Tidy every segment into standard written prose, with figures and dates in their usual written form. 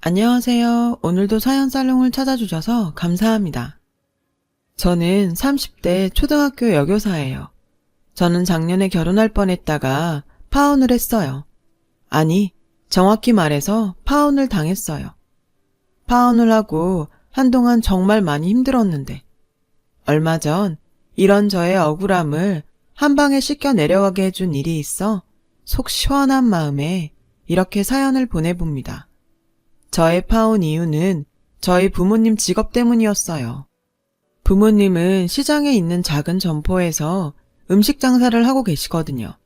안녕하세요. 오늘도 사연 살롱을 찾아주셔서 감사합니다. 저는 30대 초등학교 여교사예요. 저는 작년에 결혼할 뻔했다가 파혼을 했어요. 아니, 정확히 말해서 파혼을 당했어요. 파혼을 하고 한동안 정말 많이 힘들었는데 얼마 전 이런 저의 억울함을 한 방에 씻겨 내려가게 해준 일이 있어 속 시원한 마음에 이렇게 사연을 보내봅니다. 저의 파혼 이유는 저희 부모님 직업 때문이었어요. 부모님은 시장에 있는 작은 점포에서 음식 장사를 하고 계시거든요.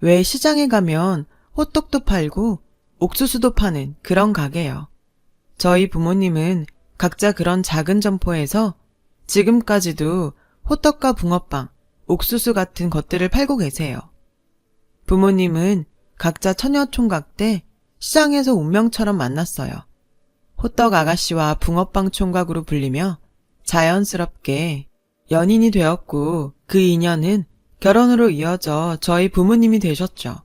왜 시장에 가면 호떡도 팔고 옥수수도 파는 그런 가게요. 저희 부모님은 각자 그런 작은 점포에서 지금까지도 호떡과 붕어빵, 옥수수 같은 것들을 팔고 계세요. 부모님은 각자 처녀총각 때 시장에서 운명처럼 만났어요. 호떡 아가씨와 붕어빵 총각으로 불리며 자연스럽게 연인이 되었고 그 인연은 결혼으로 이어져 저희 부모님이 되셨죠.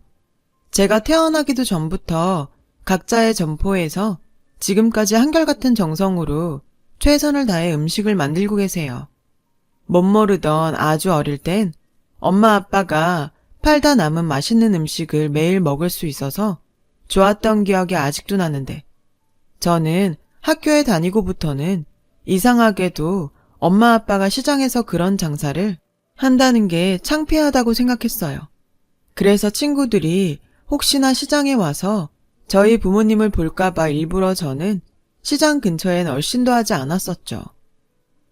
제가 태어나기도 전부터 각자의 점포에서 지금까지 한결같은 정성으로 최선을 다해 음식을 만들고 계세요. 멋모르던 아주 어릴 땐 엄마 아빠가 팔다 남은 맛있는 음식을 매일 먹을 수 있어서 좋았던 기억이 아직도 나는데 저는 학교에 다니고부터는 이상하게도 엄마 아빠가 시장에서 그런 장사를 한다는 게 창피하다고 생각했어요. 그래서 친구들이 혹시나 시장에 와서 저희 부모님을 볼까봐 일부러 저는 시장 근처엔 얼씬도 하지 않았었죠.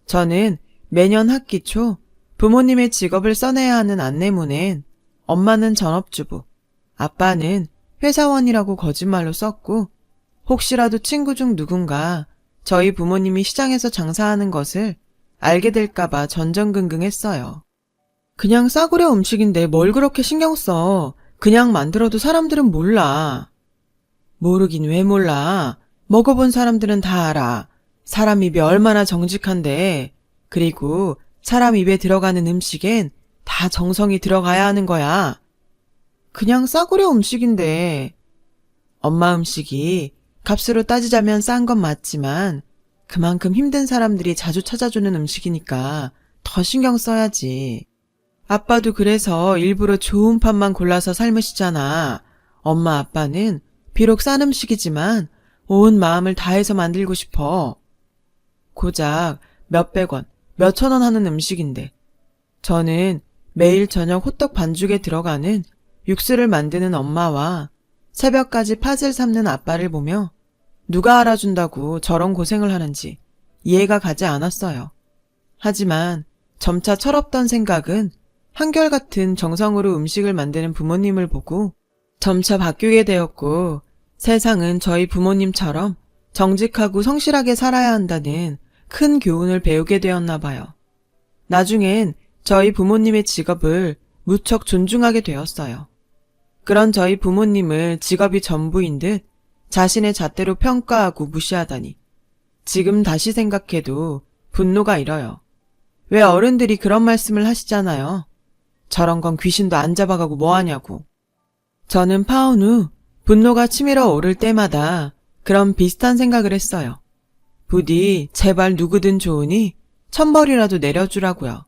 저는 매년 학기 초 부모님의 직업을 써내야 하는 안내문엔 엄마는 전업주부, 아빠는 회사원이라고 거짓말로 썼고 혹시라도 친구 중 누군가 저희 부모님이 시장에서 장사하는 것을 알게 될까봐 전전긍긍했어요. 그냥 싸구려 음식인데 뭘 그렇게 신경 써. 그냥 만들어도 사람들은 몰라. 모르긴 왜 몰라. 먹어본 사람들은 다 알아. 사람 입이 얼마나 정직한데. 그리고 사람 입에 들어가는 음식엔 다 정성이 들어가야 하는 거야. 그냥 싸구려 음식인데. 엄마 음식이 값으로 따지자면 싼 건 맞지만 그만큼 힘든 사람들이 자주 찾아주는 음식이니까 더 신경 써야지. 아빠도 그래서 일부러 좋은 판만 골라서 삶으시잖아. 엄마 아빠는 비록 싼 음식이지만 온 마음을 다해서 만들고 싶어. 고작 몇백 원, 몇천 원 하는 음식인데 저는 매일 저녁 호떡 반죽에 들어가는 육수를 만드는 엄마와 새벽까지 팥을 삶는 아빠를 보며 누가 알아준다고 저런 고생을 하는지 이해가 가지 않았어요. 하지만 점차 철없던 생각은 한결같은 정성으로 음식을 만드는 부모님을 보고 점차 바뀌게 되었고 세상은 저희 부모님처럼 정직하고 성실하게 살아야 한다는 큰 교훈을 배우게 되었나 봐요. 나중엔 저희 부모님의 직업을 무척 존중하게 되었어요. 그런 저희 부모님을 직업이 전부인 듯 자신의 잣대로 평가하고 무시하다니 지금 다시 생각해도 분노가 일어요. 왜 어른들이 그런 말씀을 하시잖아요. 저런 건 귀신도 안 잡아가고 뭐하냐고. 저는 파혼 후 분노가 치밀어 오를 때마다 그런 비슷한 생각을 했어요. 부디 제발 누구든 좋으니 천벌이라도 내려주라고요.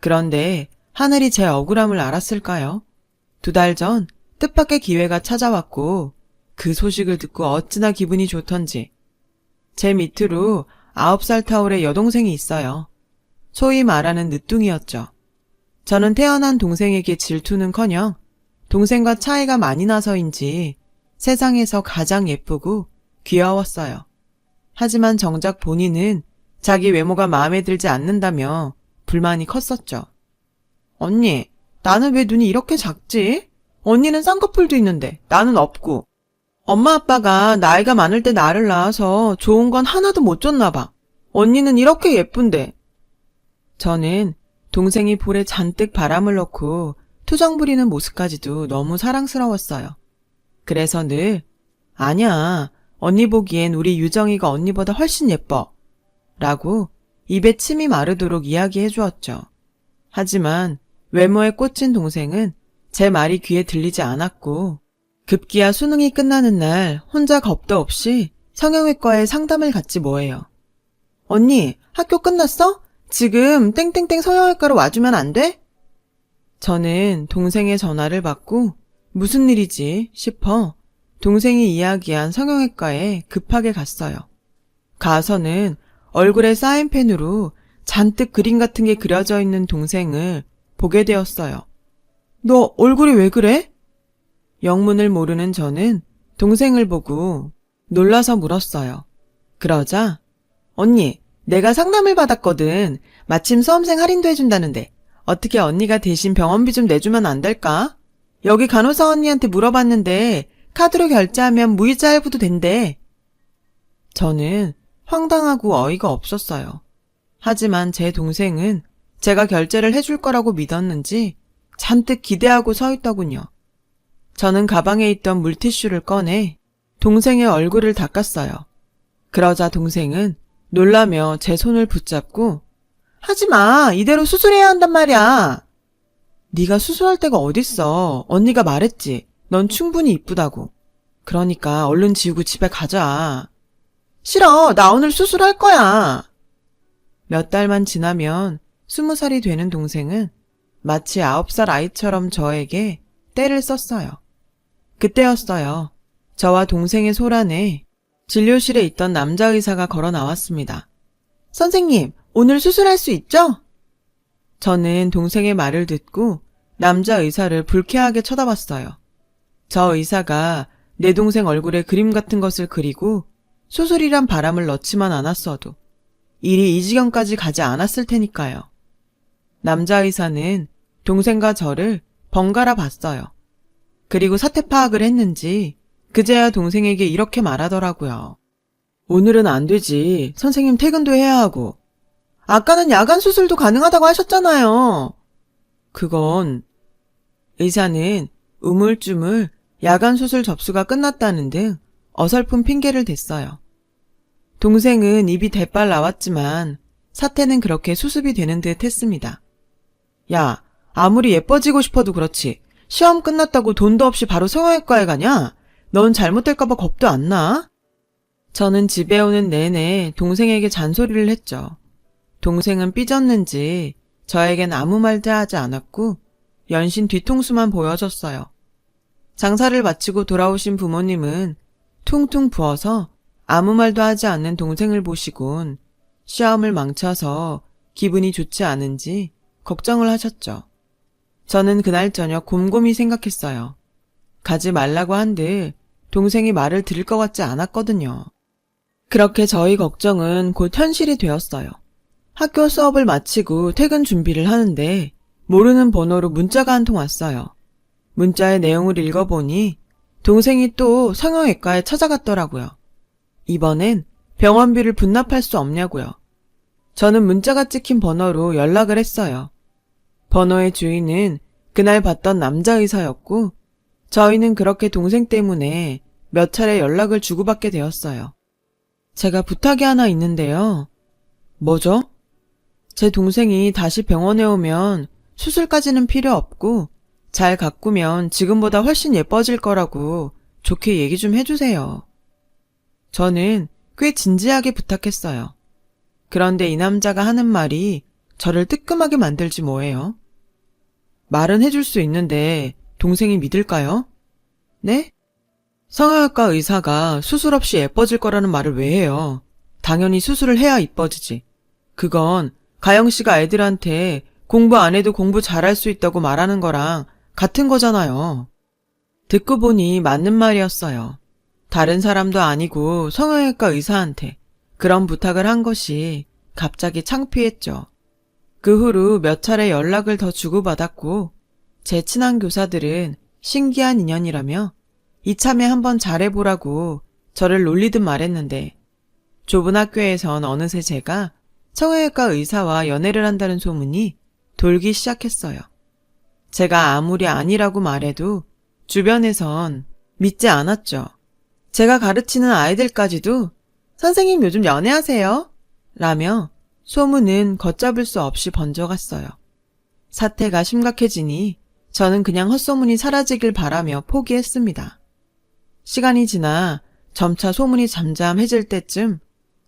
그런데 하늘이 제 억울함을 알았을까요? 2달 전 뜻밖의 기회가 찾아왔고 그 소식을 듣고 어찌나 기분이 좋던지. 제 밑으로 9살 타울의 여동생이 있어요. 소위 말하는 늦둥이였죠. 저는 태어난 동생에게 질투는커녕 동생과 차이가 많이 나서인지 세상에서 가장 예쁘고 귀여웠어요. 하지만 정작 본인은 자기 외모가 마음에 들지 않는다며 불만이 컸었죠. 언니, 나는 왜 눈이 이렇게 작지? 언니는 쌍꺼풀도 있는데 나는 없고. 엄마 아빠가 나이가 많을 때 나를 낳아서 좋은 건 하나도 못 줬나 봐. 언니는 이렇게 예쁜데. 저는 동생이 볼에 잔뜩 바람을 넣고 투정 부리는 모습까지도 너무 사랑스러웠어요. 그래서 늘 아니야, 언니 보기엔 우리 유정이가 언니보다 훨씬 예뻐 라고 입에 침이 마르도록 이야기해 주었죠. 하지만 외모에 꽂힌 동생은 제 말이 귀에 들리지 않았고 급기야 수능이 끝나는 날 혼자 겁도 없이 성형외과에 상담을 갔지 뭐예요. 언니, 학교 끝났어? 지금 땡땡땡 성형외과로 와주면 안 돼? 저는 동생의 전화를 받고 무슨 일이지 싶어 동생이 이야기한 성형외과에 급하게 갔어요. 가서는 얼굴에 사인펜으로 잔뜩 그림 같은 게 그려져 있는 동생을 보게 되었어요. 너 얼굴이 왜 그래? 영문을 모르는 저는 동생을 보고 놀라서 물었어요. 그러자 언니, 내가 상담을 받았거든. 마침 수험생 할인도 해준다는데 어떻게 언니가 대신 병원비 좀 내주면 안 될까? 여기 간호사 언니한테 물어봤는데 카드로 결제하면 무이자 할부도 된대. 저는 황당하고 어이가 없었어요. 하지만 제 동생은 제가 결제를 해줄 거라고 믿었는지 잔뜩 기대하고 서 있더군요. 저는 가방에 있던 물티슈를 꺼내 동생의 얼굴을 닦았어요. 그러자 동생은 놀라며 제 손을 붙잡고 하지마, 이대로 수술해야 한단 말이야. 네가 수술할 데가 어딨어. 언니가 말했지. 넌 충분히 이쁘다고. 그러니까 얼른 지우고 집에 가자. 싫어, 나 오늘 수술할 거야. 몇 달만 지나면 20살이 되는 동생은 마치 9살 아이처럼 저에게 떼를 썼어요. 그때였어요. 저와 동생의 소란에 진료실에 있던 남자 의사가 걸어 나왔습니다. 선생님, 오늘 수술할 수 있죠? 저는 동생의 말을 듣고 남자 의사를 불쾌하게 쳐다봤어요. 저 의사가 내 동생 얼굴에 그림 같은 것을 그리고 수술이란 바람을 넣지만 않았어도 일이 이 지경까지 가지 않았을 테니까요. 남자 의사는 동생과 저를 번갈아 봤어요. 그리고 사태 파악을 했는지 그제야 동생에게 이렇게 말하더라고요. 오늘은 안 되지. 선생님 퇴근도 해야 하고. 아까는 야간 수술도 가능하다고 하셨잖아요. 그건 의사는 우물쭈물 야간 수술 접수가 끝났다는 등 어설픈 핑계를 댔어요. 동생은 입이 대빨 나왔지만 사태는 그렇게 수습이 되는 듯 했습니다. 야, 아무리 예뻐지고 싶어도 그렇지. 시험 끝났다고 돈도 없이 바로 성형외과에 가냐? 넌 잘못될까봐 겁도 안 나? 저는 집에 오는 내내 동생에게 잔소리를 했죠. 동생은 삐졌는지 저에겐 아무 말도 하지 않았고 연신 뒤통수만 보여줬어요. 장사를 마치고 돌아오신 부모님은 퉁퉁 부어서 아무 말도 하지 않는 동생을 보시곤 시험을 망쳐서 기분이 좋지 않은지 걱정을 하셨죠. 저는 그날 저녁 곰곰이 생각했어요. 가지 말라고 한들 동생이 말을 들을 것 같지 않았거든요. 그렇게 저희 걱정은 곧 현실이 되었어요. 학교 수업을 마치고 퇴근 준비를 하는데 모르는 번호로 문자가 한 통 왔어요. 문자의 내용을 읽어보니 동생이 또 성형외과에 찾아갔더라고요. 이번엔 병원비를 분납할 수 없냐고요. 저는 문자가 찍힌 번호로 연락을 했어요. 번호의 주인은 그날 봤던 남자 의사였고 저희는 그렇게 동생 때문에 몇 차례 연락을 주고받게 되었어요. 제가 부탁이 하나 있는데요. 뭐죠? 제 동생이 다시 병원에 오면 수술까지는 필요 없고 잘 가꾸면 지금보다 훨씬 예뻐질 거라고 좋게 얘기 좀 해주세요. 저는 꽤 진지하게 부탁했어요. 그런데 이 남자가 하는 말이 저를 뜨끔하게 만들지 뭐예요. 말은 해줄 수 있는데 동생이 믿을까요? 네? 성형외과 의사가 수술 없이 예뻐질 거라는 말을 왜 해요? 당연히 수술을 해야 이뻐지지. 그건 가영씨가 애들한테 공부 안 해도 공부 잘할 수 있다고 말하는 거랑 같은 거잖아요. 듣고 보니 맞는 말이었어요. 다른 사람도 아니고 성형외과 의사한테 그런 부탁을 한 것이 갑자기 창피했죠. 그 후로 몇 차례 연락을 더 주고받았고 제 친한 교사들은 신기한 인연이라며 이참에 한번 잘해보라고 저를 놀리듯 말했는데 좁은 학교에선 어느새 제가 성형외과 의사와 연애를 한다는 소문이 돌기 시작했어요. 제가 아무리 아니라고 말해도 주변에선 믿지 않았죠. 제가 가르치는 아이들까지도 선생님 요즘 연애하세요? 라며 소문은 걷잡을 수 없이 번져갔어요. 사태가 심각해지니 저는 그냥 헛소문이 사라지길 바라며 포기했습니다. 시간이 지나 점차 소문이 잠잠해질 때쯤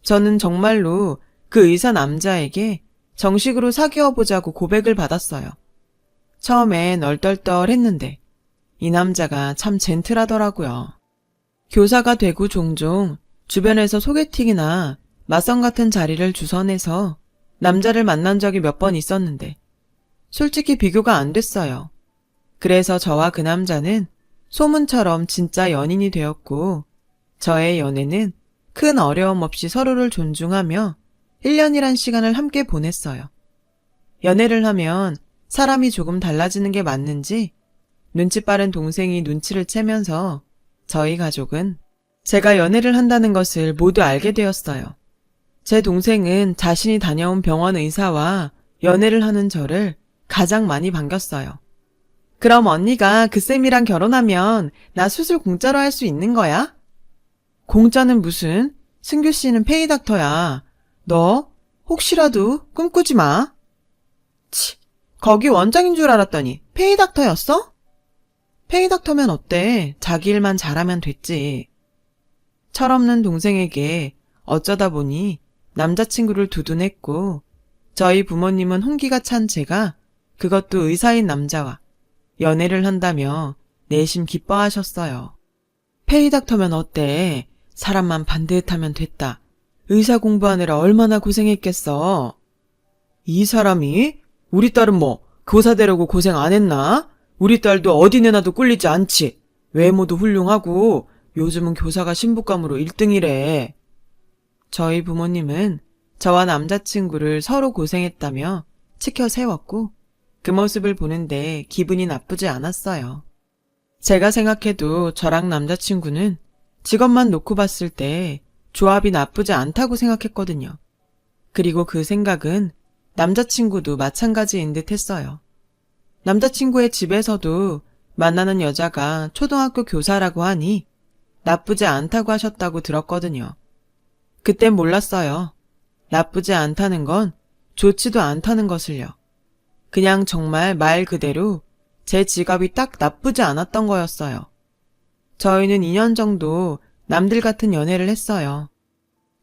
저는 정말로 그 의사 남자에게 정식으로 사귀어보자고 고백을 받았어요. 처음엔 얼떨떨했는데 이 남자가 참 젠틀하더라고요. 교사가 되고 종종 주변에서 소개팅이나 맞선 같은 자리를 주선해서 남자를 만난 적이 몇 번 있었는데 솔직히 비교가 안 됐어요. 그래서 저와 그 남자는 소문처럼 진짜 연인이 되었고 저의 연애는 큰 어려움 없이 서로를 존중하며 1년이란 시간을 함께 보냈어요. 연애를 하면 사람이 조금 달라지는 게 맞는지 눈치 빠른 동생이 눈치를 채면서 저희 가족은 제가 연애를 한다는 것을 모두 알게 되었어요. 제 동생은 자신이 다녀온 병원 의사와 연애를 하는 저를 가장 많이 반겼어요. 그럼 언니가 그 쌤이랑 결혼하면 나 수술 공짜로 할 수 있는 거야? 공짜는 무슨? 승규 씨는 페이닥터야. 너 혹시라도 꿈꾸지 마. 치, 거기 원장인 줄 알았더니 페이닥터였어? 페이닥터면 어때? 자기 일만 잘하면 됐지. 철없는 동생에게 어쩌다 보니 남자친구를 두둔했고 저희 부모님은 홍기가 찬 제가 그것도 의사인 남자와 연애를 한다며 내심 기뻐하셨어요. 페이닥터면 어때? 사람만 반듯하면 됐다. 의사 공부하느라 얼마나 고생했겠어. 이 사람이? 우리 딸은 뭐 교사 되려고 고생 안 했나? 우리 딸도 어디 내놔도 꿀리지 않지. 외모도 훌륭하고 요즘은 교사가 신부감으로 1등이래. 저희 부모님은 저와 남자친구를 서로 고생했다며 치켜 세웠고 그 모습을 보는데 기분이 나쁘지 않았어요. 제가 생각해도 저랑 남자친구는 직업만 놓고 봤을 때 조합이 나쁘지 않다고 생각했거든요. 그리고 그 생각은 남자친구도 마찬가지인 듯 했어요. 남자친구의 집에서도 만나는 여자가 초등학교 교사라고 하니 나쁘지 않다고 하셨다고 들었거든요. 그땐 몰랐어요. 나쁘지 않다는 건 좋지도 않다는 것을요. 그냥 정말 말 그대로 제 직업이 딱 나쁘지 않았던 거였어요. 저희는 2년 정도 남들 같은 연애를 했어요.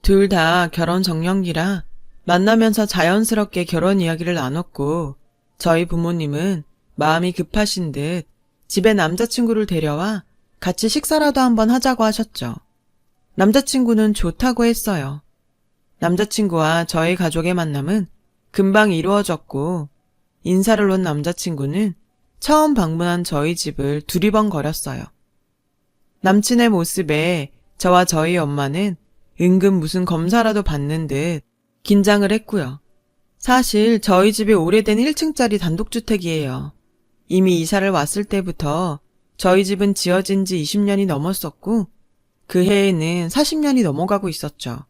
둘 다 결혼 정년기라 만나면서 자연스럽게 결혼 이야기를 나눴고 저희 부모님은 마음이 급하신 듯 집에 남자친구를 데려와 같이 식사라도 한번 하자고 하셨죠. 남자친구는 좋다고 했어요. 남자친구와 저희 가족의 만남은 금방 이루어졌고 인사를 온 남자친구는 처음 방문한 저희 집을 두리번거렸어요. 남친의 모습에 저와 저희 엄마는 은근 무슨 검사라도 받는 듯 긴장을 했고요. 사실 저희 집이 오래된 1층짜리 단독주택이에요. 이미 이사를 왔을 때부터 저희 집은 지어진 지 20년이 넘었었고 그 해에는 40년이 넘어가고 있었죠.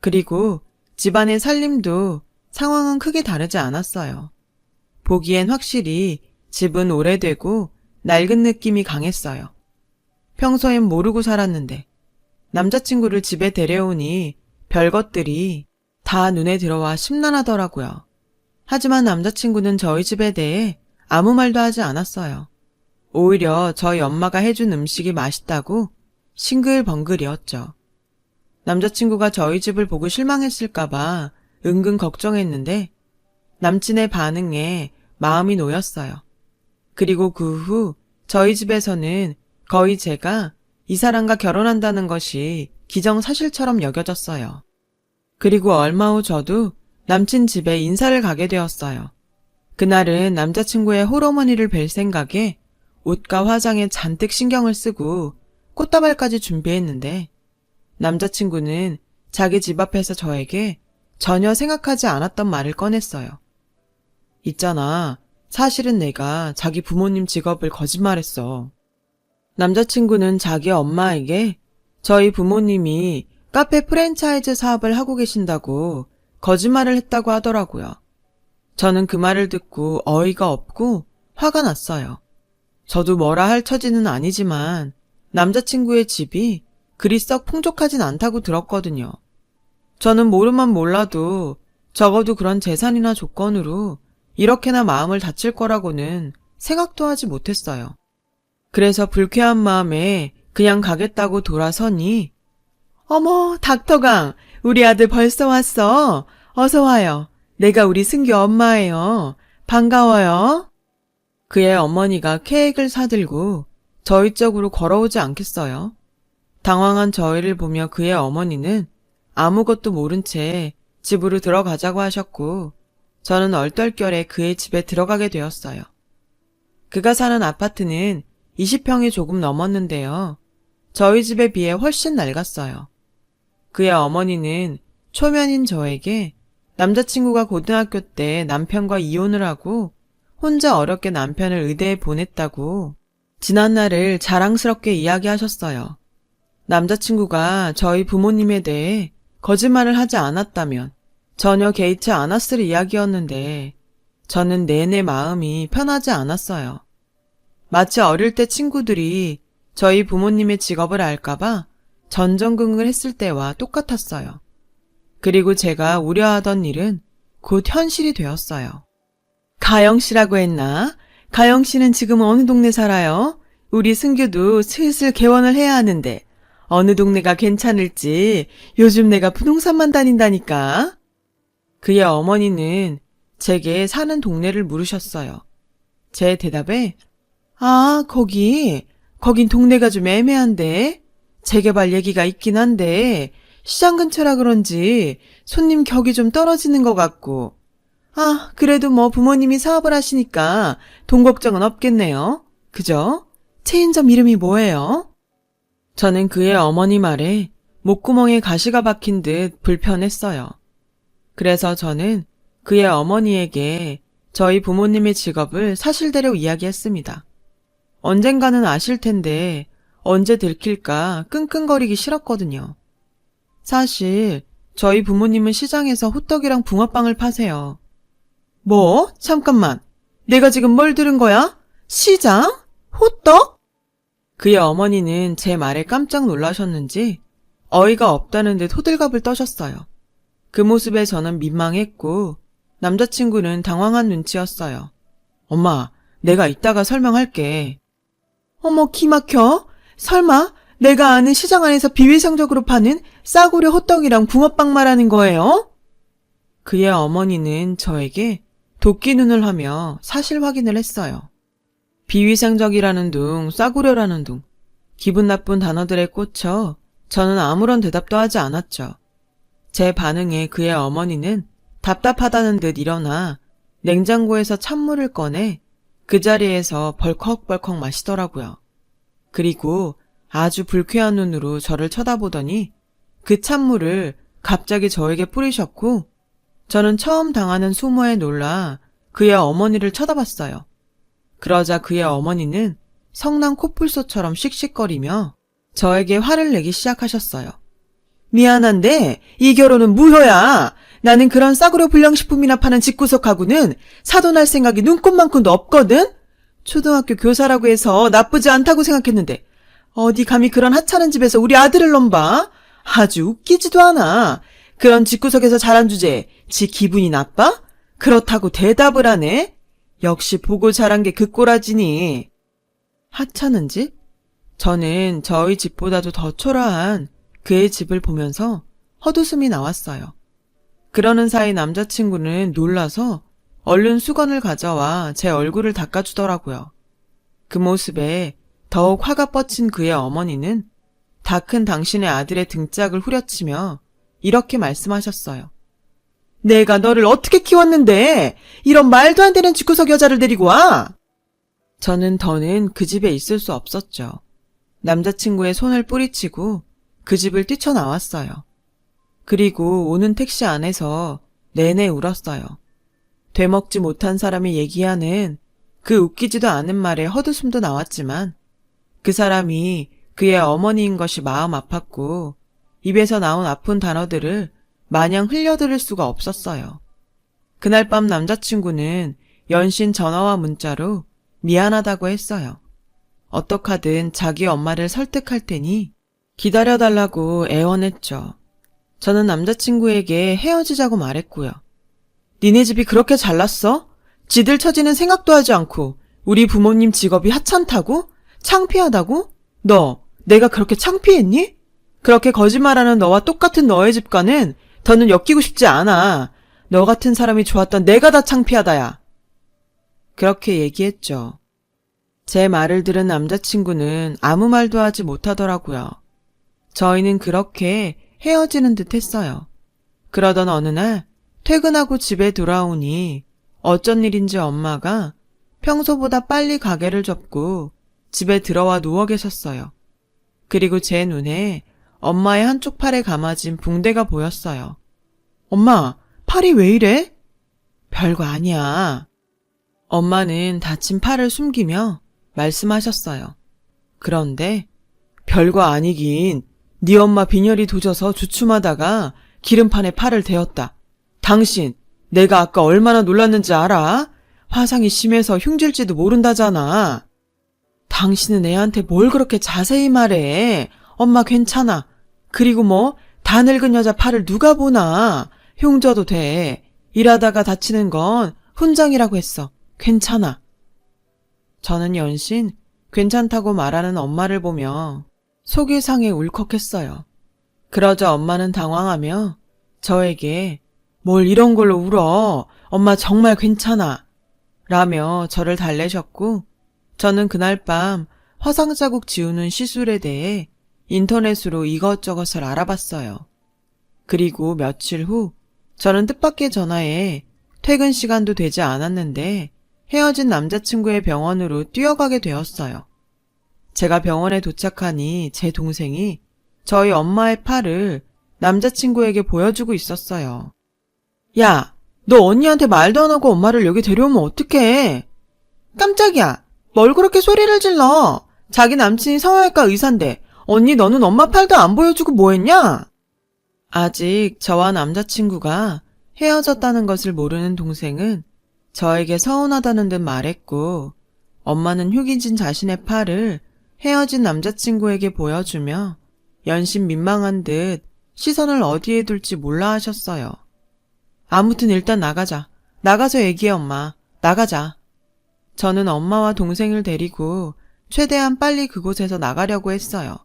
그리고 집안의 살림도 상황은 크게 다르지 않았어요. 보기엔 확실히 집은 오래되고 낡은 느낌이 강했어요. 평소엔 모르고 살았는데 남자친구를 집에 데려오니 별것들이 다 눈에 들어와 심란하더라고요. 하지만 남자친구는 저희 집에 대해 아무 말도 하지 않았어요. 오히려 저희 엄마가 해준 음식이 맛있다고 싱글벙글이었죠. 남자친구가 저희 집을 보고 실망했을까봐 은근 걱정했는데 남친의 반응에 마음이 놓였어요. 그리고 그 후 저희 집에서는 거의 제가 이 사람과 결혼한다는 것이 기정사실처럼 여겨졌어요. 그리고 얼마 후 저도 남친 집에 인사를 가게 되었어요. 그날은 남자친구의 홀어머니를 뵐 생각에 옷과 화장에 잔뜩 신경을 쓰고 꽃다발까지 준비했는데 남자친구는 자기 집 앞에서 저에게 전혀 생각하지 않았던 말을 꺼냈어요. 있잖아, 사실은 내가 자기 부모님 직업을 거짓말했어. 남자친구는 자기 엄마에게 저희 부모님이 카페 프랜차이즈 사업을 하고 계신다고 거짓말을 했다고 하더라고요. 저는 그 말을 듣고 어이가 없고 화가 났어요. 저도 뭐라 할 처지는 아니지만 남자친구의 집이 그리 썩 풍족하진 않다고 들었거든요. 저는 모르면 몰라도 적어도 그런 재산이나 조건으로 이렇게나 마음을 다칠 거라고는 생각도 하지 못했어요. 그래서 불쾌한 마음에 그냥 가겠다고 돌아서니 어머, 닥터강, 우리 아들 벌써 왔어. 어서 와요. 내가 우리 승규 엄마예요. 반가워요. 그의 어머니가 케이크를 사들고 저희 쪽으로 걸어오지 않겠어요. 당황한 저희를 보며 그의 어머니는 아무것도 모른 채 집으로 들어가자고 하셨고 저는 얼떨결에 그의 집에 들어가게 되었어요. 그가 사는 아파트는 20평이 조금 넘었는데요. 저희 집에 비해 훨씬 낡았어요. 그의 어머니는 초면인 저에게 남자친구가 고등학교 때 남편과 이혼을 하고 혼자 어렵게 남편을 의대에 보냈다고 지난날을 자랑스럽게 이야기하셨어요. 남자친구가 저희 부모님에 대해 거짓말을 하지 않았다면 전혀 개의치 않았을 이야기였는데 저는 내내 마음이 편하지 않았어요. 마치 어릴 때 친구들이 저희 부모님의 직업을 알까봐 전전긍긍을 했을 때와 똑같았어요. 그리고 제가 우려하던 일은 곧 현실이 되었어요. 가영 씨라고 했나? 가영 씨는 지금 어느 동네 살아요? 우리 승규도 슬슬 개원을 해야 하는데 어느 동네가 괜찮을지 요즘 내가 부동산만 다닌다니까. 그의 어머니는 제게 사는 동네를 물으셨어요. 제 대답에 아, 거긴 동네가 좀 애매한데 재개발 얘기가 있긴 한데 시장 근처라 그런지 손님 격이 좀 떨어지는 것 같고 아, 그래도 뭐 부모님이 사업을 하시니까 돈 걱정은 없겠네요. 그죠? 체인점 이름이 뭐예요? 저는 그의 어머니 말에 목구멍에 가시가 박힌 듯 불편했어요. 그래서 저는 그의 어머니에게 저희 부모님의 직업을 사실대로 이야기했습니다. 언젠가는 아실 텐데 언제 들킬까 끙끙거리기 싫었거든요. 사실 저희 부모님은 시장에서 호떡이랑 붕어빵을 파세요. 뭐? 잠깐만. 내가 지금 뭘 들은 거야? 시장? 호떡? 그의 어머니는 제 말에 깜짝 놀라셨는지 어이가 없다는 듯 호들갑을 떠셨어요. 그 모습에 저는 민망했고 남자친구는 당황한 눈치였어요. 엄마, 내가 이따가 설명할게. 어머, 기막혀? 설마 내가 아는 시장 안에서 비위상적으로 파는 싸구려 호떡이랑 붕어빵 말하는 거예요? 그의 어머니는 저에게 도끼 눈을 하며 사실 확인을 했어요. 비위생적이라는 둥, 싸구려라는 둥, 기분 나쁜 단어들에 꽂혀 저는 아무런 대답도 하지 않았죠. 제 반응에 그의 어머니는 답답하다는 듯 일어나 냉장고에서 찬물을 꺼내 그 자리에서 벌컥벌컥 마시더라고요. 그리고 아주 불쾌한 눈으로 저를 쳐다보더니 그 찬물을 갑자기 저에게 뿌리셨고 저는 처음 당하는 수모에 놀라 그의 어머니를 쳐다봤어요. 그러자 그의 어머니는 성난 코뿔소처럼 씩씩거리며 저에게 화를 내기 시작하셨어요. 미안한데 이 결혼은 무효야. 나는 그런 싸구려 불량식품이나 파는 집구석하고는 사돈할 생각이 눈꼽만큼도 없거든. 초등학교 교사라고 해서 나쁘지 않다고 생각했는데 어디 감히 그런 하찮은 집에서 우리 아들을 넘봐? 아주 웃기지도 않아. 그런 집구석에서 자란 주제에 지 기분이 나빠? 그렇다고 대답을 하네? 역시 보고 자란 게 그 꼬라지니. 하찮은 집? 저는 저희 집보다도 더 초라한 그의 집을 보면서 헛웃음이 나왔어요. 그러는 사이 남자친구는 놀라서 얼른 수건을 가져와 제 얼굴을 닦아주더라고요. 그 모습에 더욱 화가 뻗친 그의 어머니는 다 큰 당신의 아들의 등짝을 후려치며 이렇게 말씀하셨어요. 내가 너를 어떻게 키웠는데 이런 말도 안 되는 집구석 여자를 데리고 와? 저는 더는 그 집에 있을 수 없었죠. 남자친구의 손을 뿌리치고 그 집을 뛰쳐나왔어요. 그리고 오는 택시 안에서 내내 울었어요. 되먹지 못한 사람이 얘기하는 그 웃기지도 않은 말에 헛웃음도 나왔지만 그 사람이 그의 어머니인 것이 마음 아팠고 입에서 나온 아픈 단어들을 마냥 흘려들을 수가 없었어요. 그날 밤 남자친구는 연신 전화와 문자로 미안하다고 했어요. 어떡하든 자기 엄마를 설득할 테니 기다려달라고 애원했죠. 저는 남자친구에게 헤어지자고 말했고요. 니네 집이 그렇게 잘났어? 지들 처지는 생각도 하지 않고 우리 부모님 직업이 하찮다고? 창피하다고? 너 내가 그렇게 창피했니? 그렇게 거짓말하는 너와 똑같은 너의 집과는 더는 엮이고 싶지 않아. 너 같은 사람이 좋았던 내가 다 창피하다야. 그렇게 얘기했죠. 제 말을 들은 남자친구는 아무 말도 하지 못하더라고요. 저희는 그렇게 헤어지는 듯 했어요. 그러던 어느 날 퇴근하고 집에 돌아오니 어쩐 일인지 엄마가 평소보다 빨리 가게를 접고 집에 들어와 누워 계셨어요. 그리고 제 눈에 엄마의 한쪽 팔에 감아진 붕대가 보였어요. 엄마, 팔이 왜 이래? 별거 아니야. 엄마는 다친 팔을 숨기며 말씀하셨어요. 그런데 별거 아니긴 네 엄마 빈혈이 도져서 주춤하다가 기름판에 팔을 대었다. 당신, 내가 아까 얼마나 놀랐는지 알아? 화상이 심해서 흉질지도 모른다잖아. 당신은 애한테 뭘 그렇게 자세히 말해. 엄마 괜찮아. 그리고 뭐 다 늙은 여자 팔을 누가 보나. 흉져도 돼. 일하다가 다치는 건 훈장이라고 했어. 괜찮아. 저는 연신 괜찮다고 말하는 엄마를 보며 속이 상해 울컥했어요. 그러자 엄마는 당황하며 저에게 뭘 이런 걸로 울어. 엄마 정말 괜찮아. 라며 저를 달래셨고 저는 그날 밤 화상 자국 지우는 시술에 대해 인터넷으로 이것저것을 알아봤어요. 그리고 며칠 후 저는 뜻밖의 전화에 퇴근 시간도 되지 않았는데 헤어진 남자친구의 병원으로 뛰어가게 되었어요. 제가 병원에 도착하니 제 동생이 저희 엄마의 팔을 남자친구에게 보여주고 있었어요. 야, 너 언니한테 말도 안 하고 엄마를 여기 데려오면 어떡해? 깜짝이야. 뭘 그렇게 소리를 질러? 자기 남친이 성형외과 의사인데 언니 너는 엄마 팔도 안 보여주고 뭐했냐? 아직 저와 남자친구가 헤어졌다는 것을 모르는 동생은 저에게 서운하다는 듯 말했고 엄마는 휴기진 자신의 팔을 헤어진 남자친구에게 보여주며 연신 민망한 듯 시선을 어디에 둘지 몰라 하셨어요. 아무튼 일단 나가자. 나가서 얘기해 엄마. 나가자. 저는 엄마와 동생을 데리고 최대한 빨리 그곳에서 나가려고 했어요.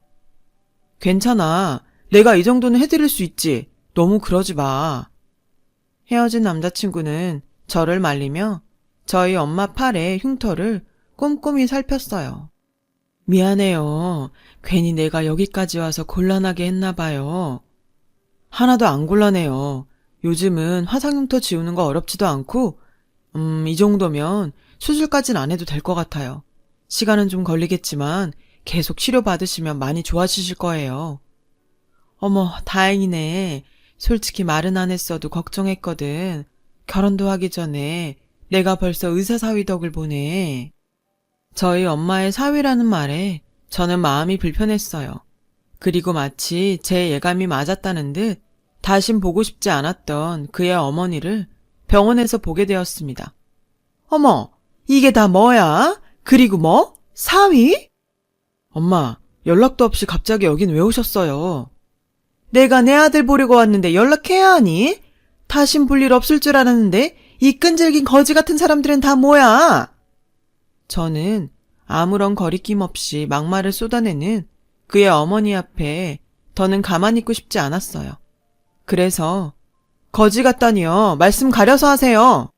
괜찮아. 내가 이 정도는 해드릴 수 있지. 너무 그러지 마. 헤어진 남자친구는 저를 말리며 저희 엄마 팔의 흉터를 꼼꼼히 살폈어요. 미안해요. 괜히 내가 여기까지 와서 곤란하게 했나 봐요. 하나도 안 곤란해요. 요즘은 화상흉터 지우는 거 어렵지도 않고 이 정도면 수술까진 안 해도 될 것 같아요. 시간은 좀 걸리겠지만 계속 치료받으시면 많이 좋아지실 거예요. 어머, 다행이네. 솔직히 말은 안 했어도 걱정했거든. 결혼도 하기 전에 내가 벌써 의사 사위 덕을 보네. 저희 엄마의 사위라는 말에 저는 마음이 불편했어요. 그리고 마치 제 예감이 맞았다는 듯 다신 보고 싶지 않았던 그의 어머니를 병원에서 보게 되었습니다. 어머, 이게 다 뭐야? 그리고 뭐? 사위? 엄마, 연락도 없이 갑자기 여긴 왜 오셨어요? 내가 내 아들 보려고 왔는데 연락해야 하니? 다신 볼 일 없을 줄 알았는데 이 끈질긴 거지 같은 사람들은 다 뭐야? 저는 아무런 거리낌 없이 막말을 쏟아내는 그의 어머니 앞에 더는 가만히 있고 싶지 않았어요. 그래서 거지 같다니요. 말씀 가려서 하세요.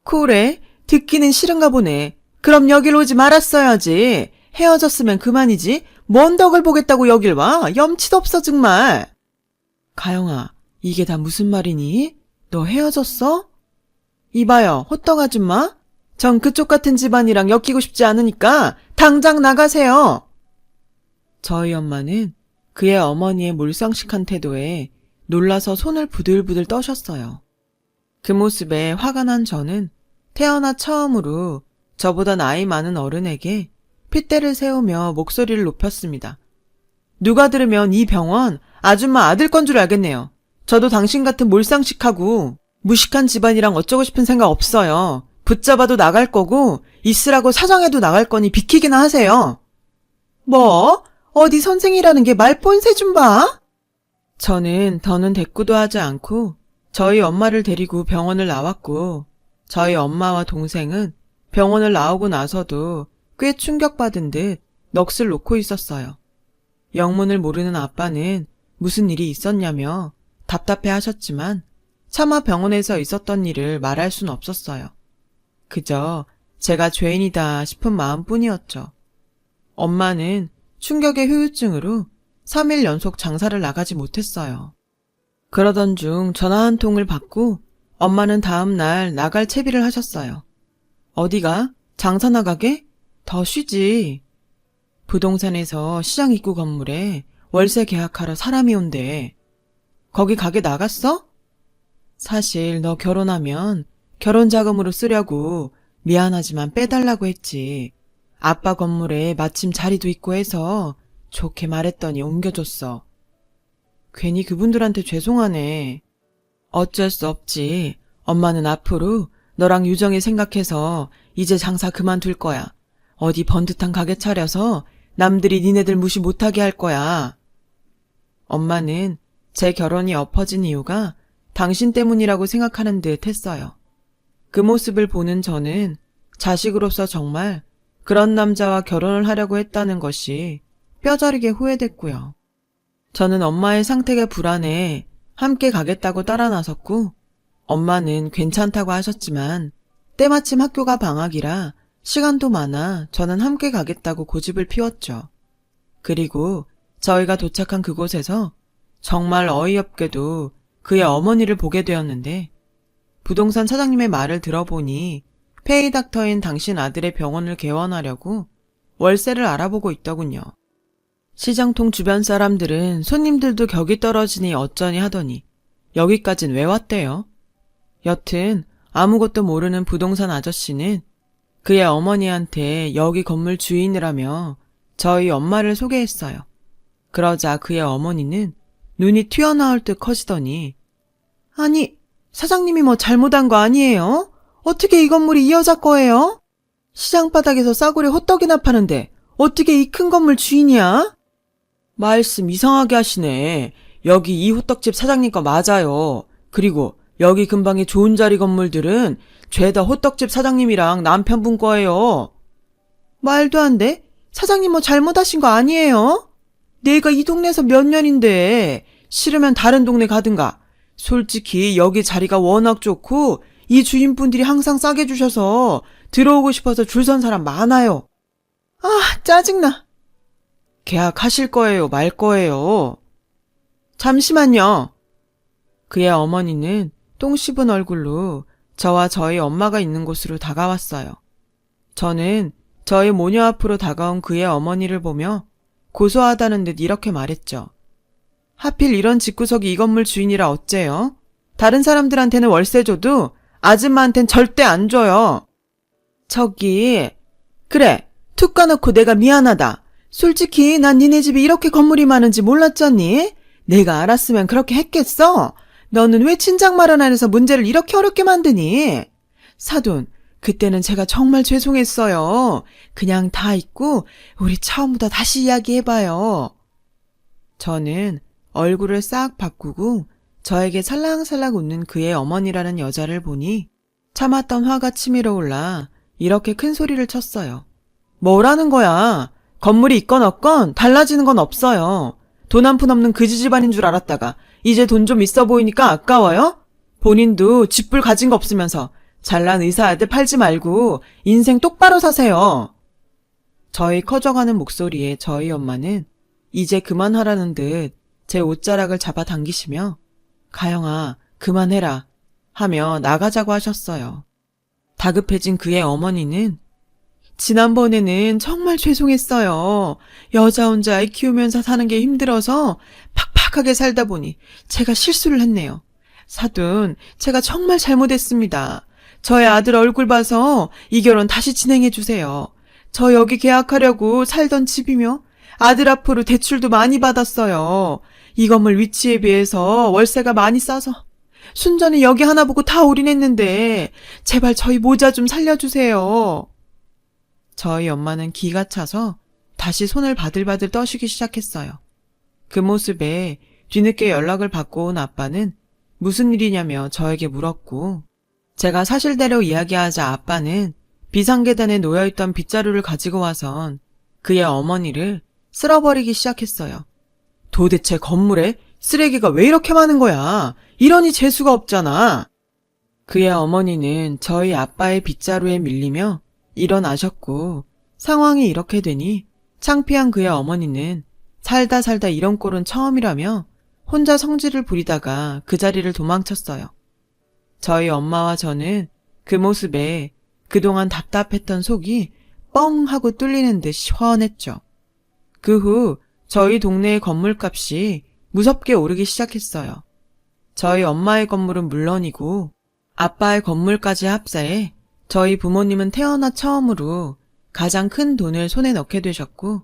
그래? 듣기는 싫은가 보네. 그럼 여길 오지 말았어야지. 헤어졌으면 그만이지. 뭔 덕을 보겠다고 여길 와? 염치도 없어 정말. 가영아, 이게 다 무슨 말이니? 너 헤어졌어? 이봐요, 호떡 아줌마. 전 그쪽 같은 집안이랑 엮이고 싶지 않으니까 당장 나가세요. 저희 엄마는 그의 어머니의 몰상식한 태도에 놀라서 손을 부들부들 떠셨어요. 그 모습에 화가 난 저는 태어나 처음으로 저보다 나이 많은 어른에게 핏대를 세우며 목소리를 높였습니다. 누가 들으면 이 병원 아줌마 아들 건 줄 알겠네요. 저도 당신 같은 몰상식하고 무식한 집안이랑 어쩌고 싶은 생각 없어요. 붙잡아도 나갈 거고 있으라고 사정해도 나갈 거니 비키기나 하세요. 뭐? 어디 선생이라는 게 말본새 좀 봐? 저는 더는 대꾸도 하지 않고 저희 엄마를 데리고 병원을 나왔고 저희 엄마와 동생은 병원을 나오고 나서도 꽤 충격받은 듯 넋을 놓고 있었어요. 영문을 모르는 아빠는 무슨 일이 있었냐며 답답해 하셨지만 차마 병원에서 있었던 일을 말할 순 없었어요. 그저 제가 죄인이다 싶은 마음뿐이었죠. 엄마는 충격의 후유증으로 3일 연속 장사를 나가지 못했어요. 그러던 중 전화 한 통을 받고 엄마는 다음 날 나갈 채비를 하셨어요. 어디가? 장사 나가게? 더 쉬지. 부동산에서 시장 입구 건물에 월세 계약하러 사람이 온대. 거기 가게 나갔어? 사실 너 결혼하면 결혼 자금으로 쓰려고 미안하지만 빼달라고 했지. 아빠 건물에 마침 자리도 있고 해서 좋게 말했더니 옮겨줬어. 괜히 그분들한테 죄송하네. 어쩔 수 없지. 엄마는 앞으로 너랑 유정이 생각해서 이제 장사 그만둘 거야. 어디 번듯한 가게 차려서 남들이 니네들 무시 못하게 할 거야. 엄마는 제 결혼이 엎어진 이유가 당신 때문이라고 생각하는 듯 했어요. 그 모습을 보는 저는 자식으로서 정말 그런 남자와 결혼을 하려고 했다는 것이 뼈저리게 후회됐고요. 저는 엄마의 상태가 불안해 함께 가겠다고 따라 나섰고 엄마는 괜찮다고 하셨지만 때마침 학교가 방학이라 시간도 많아 저는 함께 가겠다고 고집을 피웠죠. 그리고 저희가 도착한 그곳에서 정말 어이없게도 그의 어머니를 보게 되었는데 부동산 사장님의 말을 들어보니 페이닥터인 당신 아들의 병원을 개원하려고 월세를 알아보고 있더군요. 시장통 주변 사람들은 손님들도 격이 떨어지니 어쩌니 하더니 여기까진 왜 왔대요? 여튼 아무것도 모르는 부동산 아저씨는 그의 어머니한테 여기 건물 주인이라며 저희 엄마를 소개했어요. 그러자 그의 어머니는 눈이 튀어나올 듯 커지더니 아니, 사장님이 뭐 잘못한 거 아니에요? 어떻게 이 건물이 이 여자 거예요? 시장 바닥에서 싸구려 호떡이나 파는데 어떻게 이 큰 건물 주인이야? 말씀 이상하게 하시네. 여기 이 호떡집 사장님 거 맞아요. 그리고 여기 근방의 좋은 자리 건물들은 죄다 호떡집 사장님이랑 남편분 거예요. 말도 안 돼. 사장님 뭐 잘못하신 거 아니에요? 내가 이 동네에서 몇 년인데 싫으면 다른 동네 가든가. 솔직히 여기 자리가 워낙 좋고 이 주인분들이 항상 싸게 주셔서 들어오고 싶어서 줄 선 사람 많아요. 아, 짜증나. 계약하실 거예요, 말 거예요? 잠시만요. 그의 어머니는 똥 씹은 얼굴로 저와 저희 엄마가 있는 곳으로 다가왔어요. 저는 저희 모녀 앞으로 다가온 그의 어머니를 보며 고소하다는 듯 이렇게 말했죠. 하필 이런 집구석이 이 건물 주인이라 어째요? 다른 사람들한테는 월세 줘도 아줌마한텐 절대 안 줘요. 그래, 툭 까놓고 내가 미안하다. 솔직히 난 니네 집에 이렇게 건물이 많은지 몰랐잖니? 내가 알았으면 그렇게 했겠어? 너는 왜 친장 마련 안에서 문제를 이렇게 어렵게 만드니? 사돈, 그때는 제가 정말 죄송했어요. 그냥 다 잊고 우리 처음부터 다시 이야기해봐요. 저는 얼굴을 싹 바꾸고 저에게 살랑살랑 웃는 그의 어머니라는 여자를 보니 참았던 화가 치밀어 올라 이렇게 큰 소리를 쳤어요. 뭐라는 거야? 건물이 있건 없건 달라지는 건 없어요. 돈 한 푼 없는 그지 집안인 줄 알았다가 이제 돈 좀 있어 보이니까 아까워요? 본인도 집불 가진 거 없으면서 잘난 의사 아들 팔지 말고 인생 똑바로 사세요. 저희 커져가는 목소리에 저희 엄마는 이제 그만하라는 듯 제 옷자락을 잡아당기시며 가영아 그만해라 하며 나가자고 하셨어요. 다급해진 그의 어머니는 지난번에는 정말 죄송했어요. 여자 혼자 아이 키우면서 사는 게 힘들어서 팍팍하게 살다 보니 제가 실수를 했네요. 사돈, 제가 정말 잘못했습니다. 저의 아들 얼굴 봐서 이 결혼 다시 진행해 주세요. 저 여기 계약하려고 살던 집이며 아들 앞으로 대출도 많이 받았어요. 이 건물 위치에 비해서 월세가 많이 싸서 순전히 여기 하나 보고 다 올인했는데 제발 저희 모자 좀 살려주세요. 저희 엄마는 기가 차서 다시 손을 바들바들 떠시기 시작했어요. 그 모습에 뒤늦게 연락을 받고 온 아빠는 무슨 일이냐며 저에게 물었고 제가 사실대로 이야기하자 아빠는 비상계단에 놓여있던 빗자루를 가지고 와선 그의 어머니를 쓸어버리기 시작했어요. 도대체 건물에 쓰레기가 왜 이렇게 많은 거야? 이러니 재수가 없잖아. 그의 어머니는 저희 아빠의 빗자루에 밀리며 일어나셨고, 상황이 이렇게 되니 창피한 그의 어머니는 살다 살다 이런 꼴은 처음이라며 혼자 성질을 부리다가 그 자리를 도망쳤어요. 저희 엄마와 저는 그 모습에 그동안 답답했던 속이 뻥 하고 뚫리는 듯 시원했죠. 그 후 저희 동네의 건물값이 무섭게 오르기 시작했어요. 저희 엄마의 건물은 물론이고 아빠의 건물까지 합사해 저희 부모님은 태어나 처음으로 가장 큰 돈을 손에 넣게 되셨고,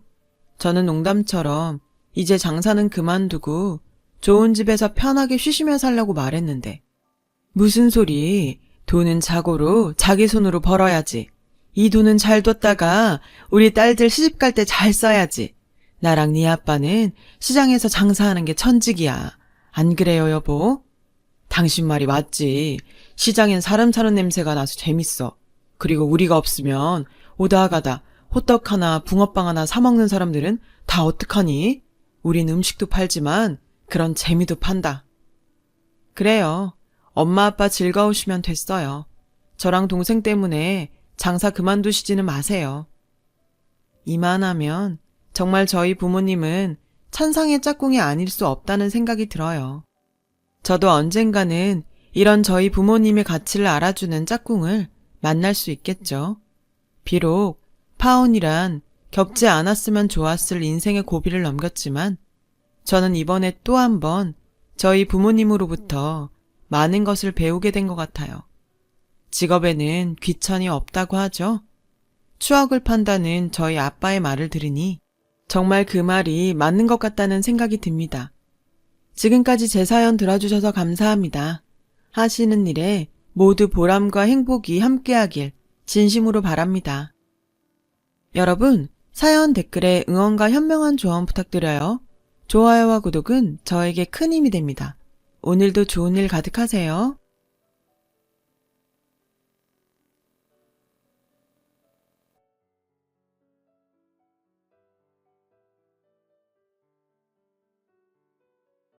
저는 농담처럼 이제 장사는 그만두고 좋은 집에서 편하게 쉬시며 살려고 말했는데, 무슨 소리, 돈은 자고로 자기 손으로 벌어야지. 이 돈은 잘 뒀다가 우리 딸들 시집 갈 때 잘 써야지. 나랑 네 아빠는 시장에서 장사하는 게 천직이야. 안 그래요, 여보? 당신 말이 맞지. 시장엔 사람 사는 냄새가 나서 재밌어. 그리고 우리가 없으면 오다 가다 호떡 하나 붕어빵 하나 사 먹는 사람들은 다 어떡하니? 우린 음식도 팔지만 그런 재미도 판다. 그래요. 엄마 아빠 즐거우시면 됐어요. 저랑 동생 때문에 장사 그만두시지는 마세요. 이만하면 정말 저희 부모님은 천상의 짝꿍이 아닐 수 없다는 생각이 들어요. 저도 언젠가는 이런 저희 부모님의 가치를 알아주는 짝꿍을 만날 수 있겠죠. 비록 파혼이란 겪지 않았으면 좋았을 인생의 고비를 넘겼지만 저는 이번에 또 한 번 저희 부모님으로부터 많은 것을 배우게 된 것 같아요. 직업에는 귀천이 없다고 하죠. 추억을 판다는 저희 아빠의 말을 들으니 정말 그 말이 맞는 것 같다는 생각이 듭니다. 지금까지 제 사연 들어주셔서 감사합니다. 하시는 일에 모두 보람과 행복이 함께하길 진심으로 바랍니다. 여러분, 사연 댓글에 응원과 현명한 조언 부탁드려요. 좋아요와 구독은 저에게 큰 힘이 됩니다. 오늘도 좋은 일 가득하세요.